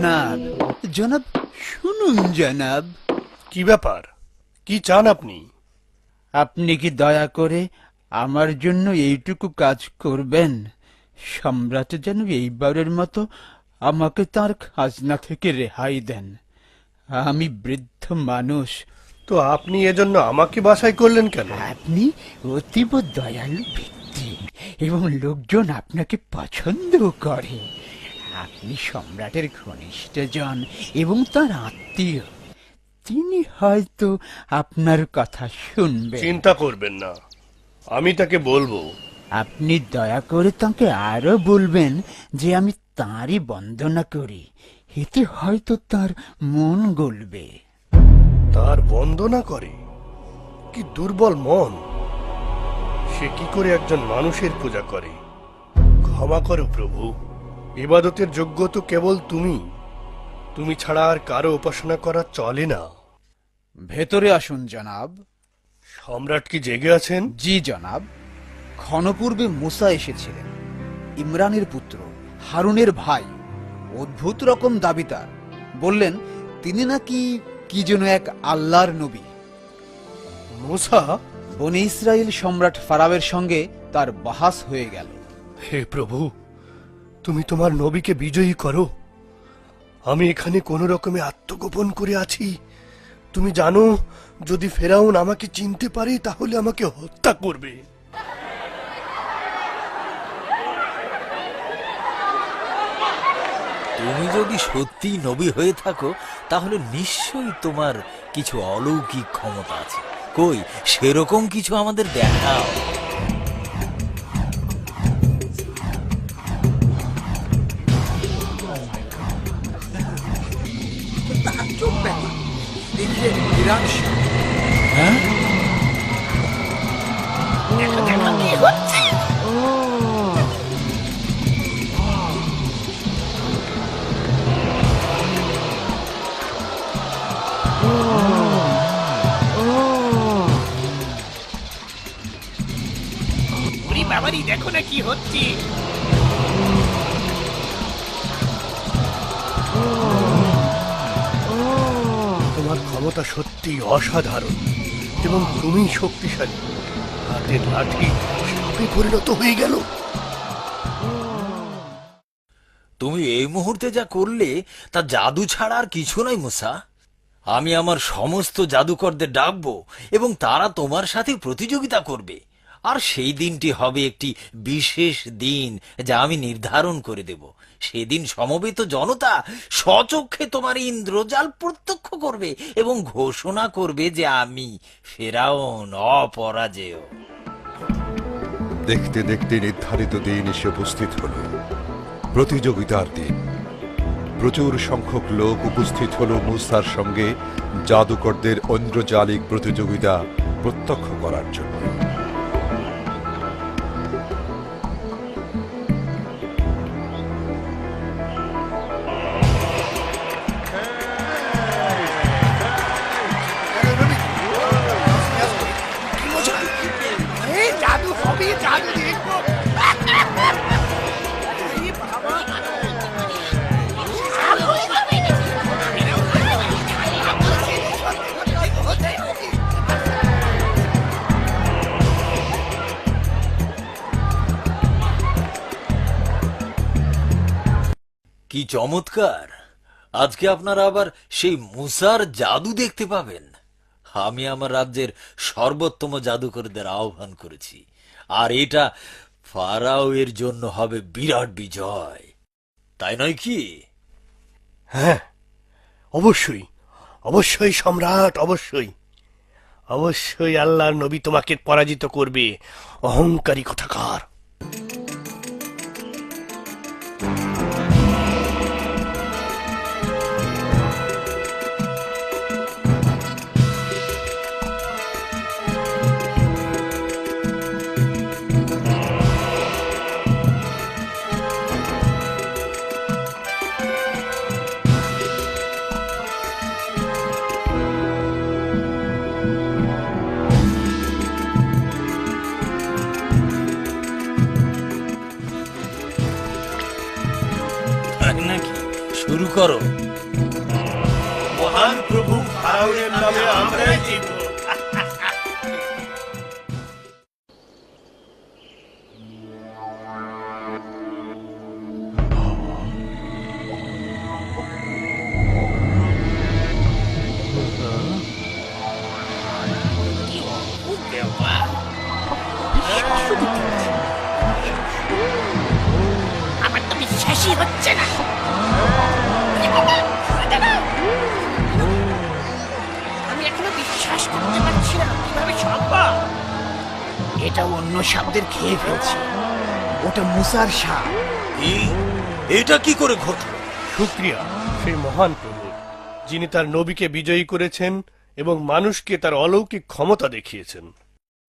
জনাব, জনাব শুনুন জনাব। কি ব্যাপার? কি চান আপনি? আপনি কি দয়া করে আমার জন্য এইটুকু কাজ করবেন? সম্রাট যেন এইবারের মতো আমাকে তার খাজনা থেকে রেহাই দেন। আমি বৃদ্ধ মানুষ। তো আপনি এজন্য আমাকে বাছাই করলেন কেন? আপনি অতীব দয়ালু ব্যক্তি এবং লোকজন আপনাকে পছন্দ করে। আপনি সম্রাটের ঘনিষ্ঠজন এবং তার আত্মীয়। তিনি হয়তো আপনার কথা শুনবেন। চিন্তা করবেন না, আমি তাকে বলবো। আপনি দয়া করে তাকে আরো বলবেন যে আমি তাঁরই বন্দনা করি। এতে হয়তো তার মন গলবে। তার বন্দনা করে? কি দুর্বল মন! সে কি করে একজন মানুষের পূজা করে? ক্ষমা করো প্রভু, ইবাদতের যোগ্য তো কেবল তুমি। তুমি ছাড়া আর কারো উপাসনা করা চলে না। ভেতরে আসুন জনাব। সম্রাট কি জেগে আছেন? জি জনাব, ক্ষণপূর্বে মুসা এসেছিলেন, ইমরানের পুত্র, হারুনের ভাই। অদ্ভুত রকম দাবি তার। বললেন তিনি নাকি কি যেন এক আল্লাহর নবী। মুসা? বনি ইসরায়েল সম্রাট ফারাওয়ের সঙ্গে তার বাহাস হয়ে গেল। হে প্রভু, তুমি তোমার নবীকে বিজয়ী করো। আমি এখানে কোনো রকমে আত্মগোপন করে আছি। তুমি জানো, যদি ফেরাউন আমাকে চিনতে পারে তাহলে আমাকে হত্যা করবে। তুমি যদি সত্যি নবী হয়ে থাকো তাহলে নিশ্চয়ই তোমার কিছু অলৌকিক ক্ষমতা আছে। কই সেরকম কিছু আমাদের দেখাও। হ্যাঁ, বাবারি দেখো না কি হচ্ছে। তোমার ক্ষমতা সত্যি অসাধারণ এবং তুমি শক্তিশালী। হাতের লাঠি সাপে পরিণত হয়ে গেল। তুমি এই মুহূর্তে যা করলে তা জাদু ছাড়া আর কিছু নয় মুসা। আমি আমার সমস্ত জাদুকরদের ডাকবো এবং তারা তোমার সাথে প্রতিযোগিতা করবে। আর সেই দিনটি হবে একটি বিশেষ দিন যা আমি নির্ধারণ করে দেব। সেদিন সমবেত জনতা স্বচক্ষে তোমার ইন্দ্রজাল প্রত্যক্ষ করবে এবং ঘোষণা করবে যে আমি ফেরাউন অপরাজেয়। দেখতে দেখতে নির্ধারিত দিন এসে উপস্থিত হল, প্রতিযোগিতার দিন। প্রচুর সংখ্যক লোক উপস্থিত হল মুসার সঙ্গে জাদুকরদের ঐন্দ্রজালিক প্রতিযোগিতা প্রত্যক্ষ করার জন্য। জাদু হবে, জাদু দেখবো। কি চমৎকার! আজকে আপনারা আবার সেই মুসার জাদু দেখতে পাবেন। আমি আমার রাজ্যের সর্বোত্তম জাদুকরদের আহ্বান করেছি, আর এটা ফারাও এর জন্য হবে বিরাট বিজয়, তাই নয় কি? হ্যাঁ, অবশ্যই, অবশ্যই সম্রাট, অবশ্যই। অবশ্যই আল্লাহর নবী তোমাকে পরাজিত করবে, অহংকারী কোথাকার। করো। মহান প্রভু ফারাওয়ের নামে আমরাই জিতব। কি অদ্ভুত ব্যাপার। আমার তো বিশ্বাসই হচ্ছে না। আমি এখনো বিশ্বাস করতে পারছি না, কিভাবে সম্ভব? এটা অন্য সাপদের খেয়ে ফেলছে। ওটা মুসার সাপ। এটা কি করে ঘটলো? শুকরিয়া সেই মহান প্রভু, যিনি তার নবীকে বিজয়ী করেছেন এবং মানুষকে তার অলৌকিক ক্ষমতা দেখিয়েছেন।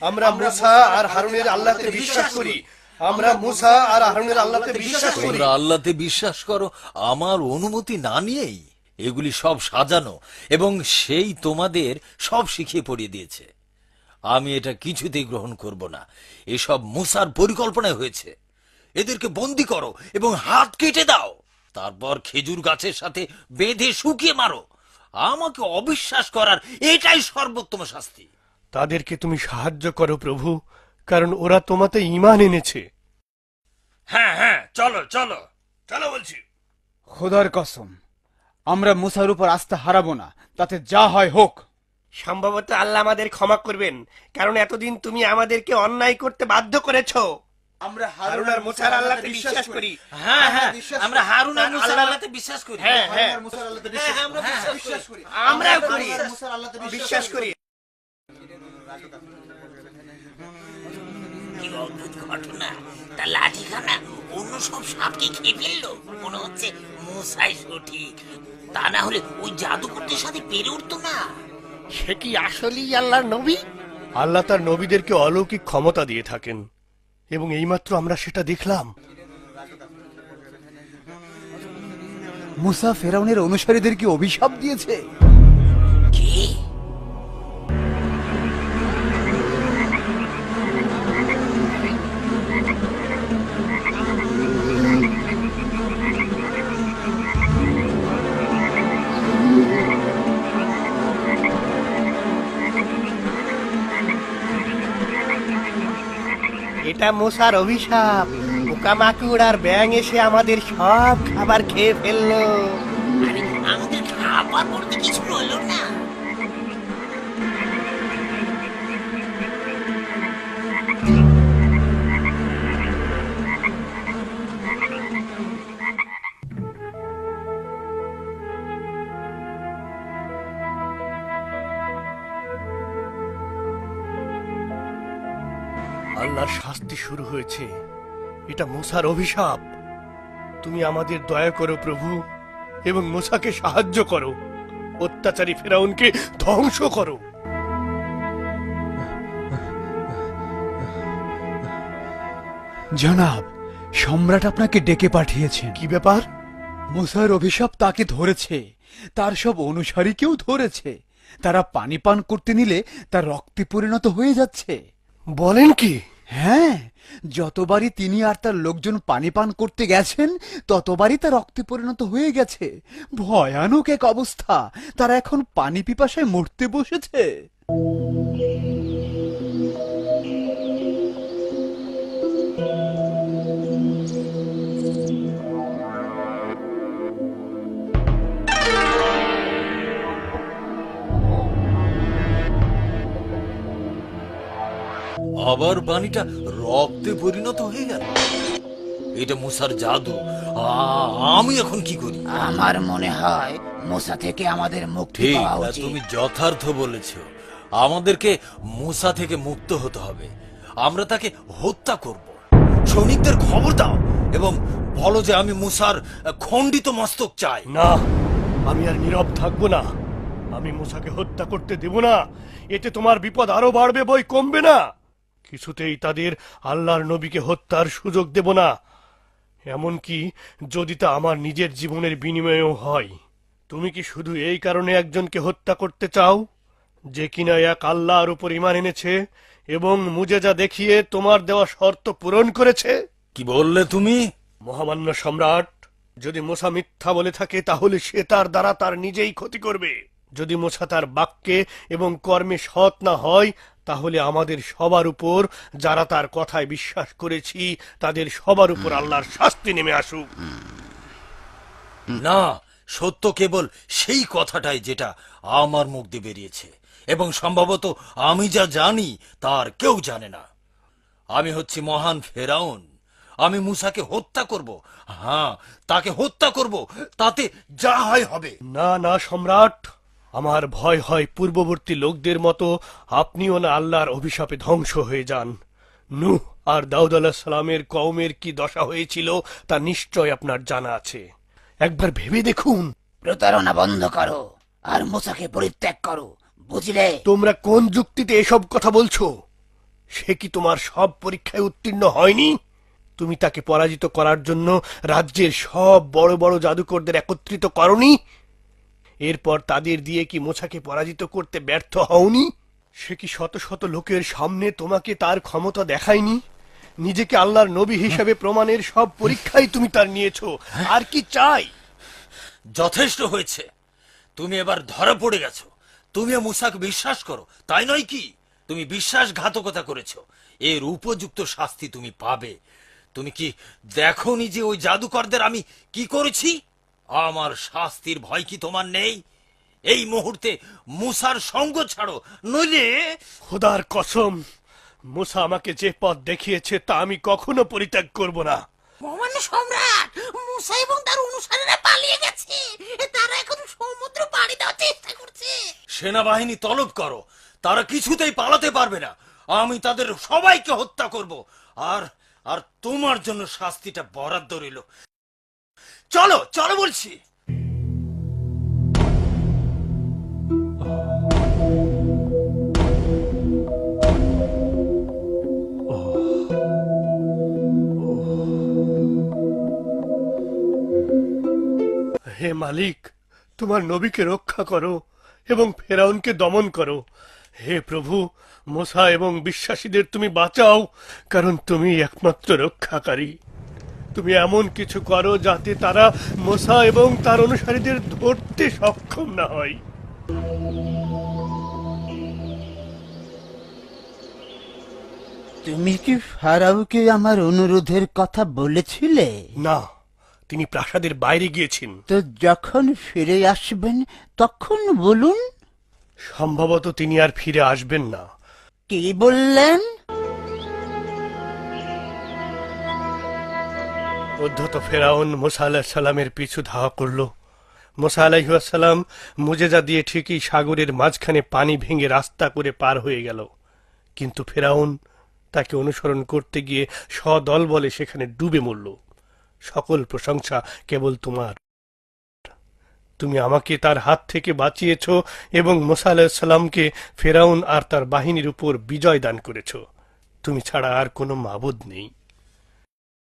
আমরা মুসা আর হারুনের আল্লাহতে বিশ্বাস করি। আমরা মুসা আর হারুনের আল্লাহতে বিশ্বাস করি। তোমরা আল্লাহতে বিশ্বাস করো আমার অনুমতি না নিয়েই? এগুলি সব সাজানো এবং সেই তোমাদের সব শিখিয়ে পড়িয়ে দিয়েছে। আমি এটা কিছুতেই গ্রহণ করব না। এসব মুসার পরিকল্পনায় হয়েছে। এদেরকে বন্দি করো এবং হাত কেটে দাও, তারপর খেজুর গাছের সাথে বেঁধে শুকিয়ে মারো। আমাকে অবিশ্বাস করার এটাই সর্বোত্তম শাস্তি। তাদেরকে তুমি সাহায্য করো প্রভু, কারণ ওরা তোমাতে ঈমান এনেছে। হ্যাঁ হ্যাঁ, চলো চলো চলো বলছি। খোদার কসম, আমরা মুসার উপর আস্থা হারাবো না, তাতে যা হয় হোক। সম্ভবত আল্লাহ আমাদের ক্ষমা করবেন, কারণ এতদিন তুমি আমাদেরকে অন্যায় করতে বাধ্য করেছো। আমরা হারুন আর মুসার আল্লাহতে বিশ্বাস করি। হ্যাঁ হ্যাঁ, আমরা হারুন আর মুসার আল্লাহতে বিশ্বাস করি। হ্যাঁ হ্যাঁ, আমরা বিশ্বাস করি। আমরাও করি, বিশ্বাস করি। কি অদ্ভুত ঘটনা। তার লাঠিখানা অন্য সব সাপকে খেয়ে ফেললো। মনে হচ্ছে মুসাই সঠিক, তা না হলে ওই জাদুকরদের সাথে পেরে উঠতো না। সে কি আসলেই আল্লাহর নবী? আল্লাহ তার নবীদেরকে অলৌকিক ক্ষমতা দিয়ে থাকেন এবং এইমাত্র আমরা সেটা দেখলাম। মুসা ফেরাউনের অনুসারীদেরকে অভিশাপ দিয়েছে। কি? এটা মুসার অভিশাপ। পোকামাকড় আর ব্যাঙ এসে আমাদের সব খাবার খেয়ে ফেললো। আরে আমাদের খাবার বলতে কিছু রইলো না। আল্লাহর শাস্তি শুরু হয়েছে। এটা মুসার অভিশাপ। তুমি আমাদের দয়া করো প্রভু এবং মুসাকে সাহায্য করো। অত্যাচারী ফেরাউনকে ধ্বংস করো। জনাব, সম্রাট আপনাকে ডেকে পাঠিয়েছেন। কি ব্যাপার? মুসার অভিশাপ তাকে ধরেছে, তার সব অনুসারীকেও ধরেছে। তারা পানি পান করতে নিলে তার রক্তে পরিণত হয়ে যাচ্ছে। বলেন কি? হ্যাঁ, যতবারই তিনি আর তার লোকজন পানি পান করতে গেছেন ততবারই তা রক্তে পরিণত হয়ে গেছে। ভয়ানক এক অবস্থা। তারা এখন পানি পিপাসায় মরতে বসেছে। আবার পানিটা রক্তে পরিণত হয়ে গেল। এটা মুসার জাদু। আমি এখন কি করি? আমার মনে হয় মুসা থেকে আমাদের মুক্তি ঠিক, পাওয়া উচিত। তুমি যথার্থ বলেছ। আমাদেরকে মুসা থেকে মুক্ত হতে হবে। আমরা তাকে হত্যা করব। সৈনিকদের খবর দাও এবং বলো যে আমি মুসার খণ্ডিত মস্তক চাই। না, আমি আর নীরব থাকবো না। আমি মুসাকে হত্যা করতে দেব না। এতে তোমার বিপদ আরো বাড়বে, বই কমবে না। কিছুতেই তাদের আল্লাহর নবীকে হত্যার সুযোগ দেব না, এমনকি যদি তা আমার নিজের জীবনের বিনিময়েও হয়। তুমি কি শুধু এই কারণে একজনকে হত্যা করতে চাও যে কিনা এক আল্লাহর উপর ঈমান এনেছে এবং মুজেজা দেখিয়ে তোমার দেওয়া শর্ত পূরণ করেছে? কি বললে তুমি? মহামান্য সম্রাট, যদি মুসা মিথ্যা বলে থাকে তাহলে সে তার দ্বারা তার নিজেই ক্ষতি করবে। যদি মুসা তার বাক্যে এবং কর্মে সৎ না হয় তাহলে আমাদের সবার উপর, যারা তার কথায় বিশ্বাস করেছি, তাদের সবার উপর আল্লাহর শাস্তি নেমে আসুক। না, সত্য কেবল সেই কথাটাই যেটা আমার মুখ দিয়ে বেরিয়েছে, এবং সম্ভবত আমি যা জানি তার কেউ জানে না। আমি হচ্ছি মহান ফেরাউন। আমি মুসাকে হত্যা করব, হ্যাঁ, তাকে হত্যা করব, তাতে যা হয় হবে। না না সম্রাট, আমার ভয় হয় পূর্ববর্তী লোকদের মতো আপনিও না আল্লাহর অভিশাপে ধ্বংস হয়ে যান। নূহ আর দাউদ আলাইহিস সালামের কওমের কি দশা হয়েছিল তা নিশ্চয় আপনার জানা আছে। একবার ভেবে দেখুন। প্রতারণা বন্ধ করো আর মুসাকে পরিত্যাগ করো, বুঝলে? তোমরা কোন যুক্তিতে এসব কথা বলছো? সে কি তোমার সব পরীক্ষায় উত্তীর্ণ হয়নি? তুমি তাকে পরাজিত করার জন্য রাজ্যের সব বড় বড় জাদুকরদের একত্রিত করনি? এরপর তাদের দিয়ে কি মুসাকে পরাজিত করতে ব্যর্থ হওনি? সে কি শত শত লোকের সামনে তোমাকে তার ক্ষমতা দেখায়নি? নিজেকে আল্লাহর নবী হিসেবে প্রমাণের সব পরীক্ষাই তুমি তার নিয়েছো। আর কি চাই? যথেষ্ট হয়েছে। তুমি এবার ধরা পড়ে গেছো। তুমিও মুসাকে বিশ্বাস করো, তাই নয় কি? তুমি বিশ্বাসঘাতকতা করেছো, এর উপযুক্ত শাস্তি তুমি পাবে। তুমি কি দেখোনি যে ওই জাদুকরদের আমি কি করেছি? আমার শাস্তির ভয় কি তোমার নেই? এই মুহূর্তে মুসার সঙ্গ ছাড়ো, নইলে খোদার কসম, মুসা আমাকে যে পথ দেখিয়েছে তা আমি কখনো পরিত্যাগ করব না। মহামান্য সম্রাট, মুসা এবং তার অনুসারীরা পালিয়ে গেছে। তারা এখন সমুদ্র পাড়ি দেওয়ার চেষ্টা করছে। সেনাবাহিনী তলব করো, তারা কিছুতেই পালাতে পারবে না। আমি তাদের সবাইকে হত্যা করব, আর আর তোমার জন্য শাস্তিটা বরাদ্দ রইল। চলো চলো বলছি। হে মালিক, তোমার নবীকে রক্ষা করো এবং ফেরাউনকে দমন করো। হে প্রভু, মুসা এবং বিশ্বাসীদের তুমি বাঁচাও, কারণ তুমি একমাত্র রক্ষাকারী। তুমি এমন কিছু করো যাতে তারা মুসা এবং তার অনুসারীদের ধরতে সক্ষম না হয়। তুমি কি ফারাওকে আমার অনুরোধের কথা বলেছিলে? না, তিনি প্রাসাদের বাইরে গিয়েছেন। তো যখন ফিরে আসবেন তখন বলুন। সম্ভবত তিনি আর ফিরে আসবেন না। কি বললেন? উদ্ধত ফেরাউন মুসা আলাইহিস সালামের পিছু ধাওয়া করল। মুসা আলাইহিস সালাম মুজেজা দিয়ে ঠিকই সাগরের মাঝখানে পানি ভেঙে রাস্তা করে পার হয়ে গেল, কিন্তু ফেরাউন তাকে অনুসরণ করতে গিয়ে সদল বলে সেখানে ডুবে মরল। সকল প্রশংসা কেবল তোমার। তুমি আমাকে তার হাত থেকে বাঁচিয়েছ এবং মুসা আলাইহিস সালামকে ফেরাউন আর তার বাহিনীর উপর বিজয় দান করেছ। তুমি ছাড়া আর কোনো মাবুদ নেই।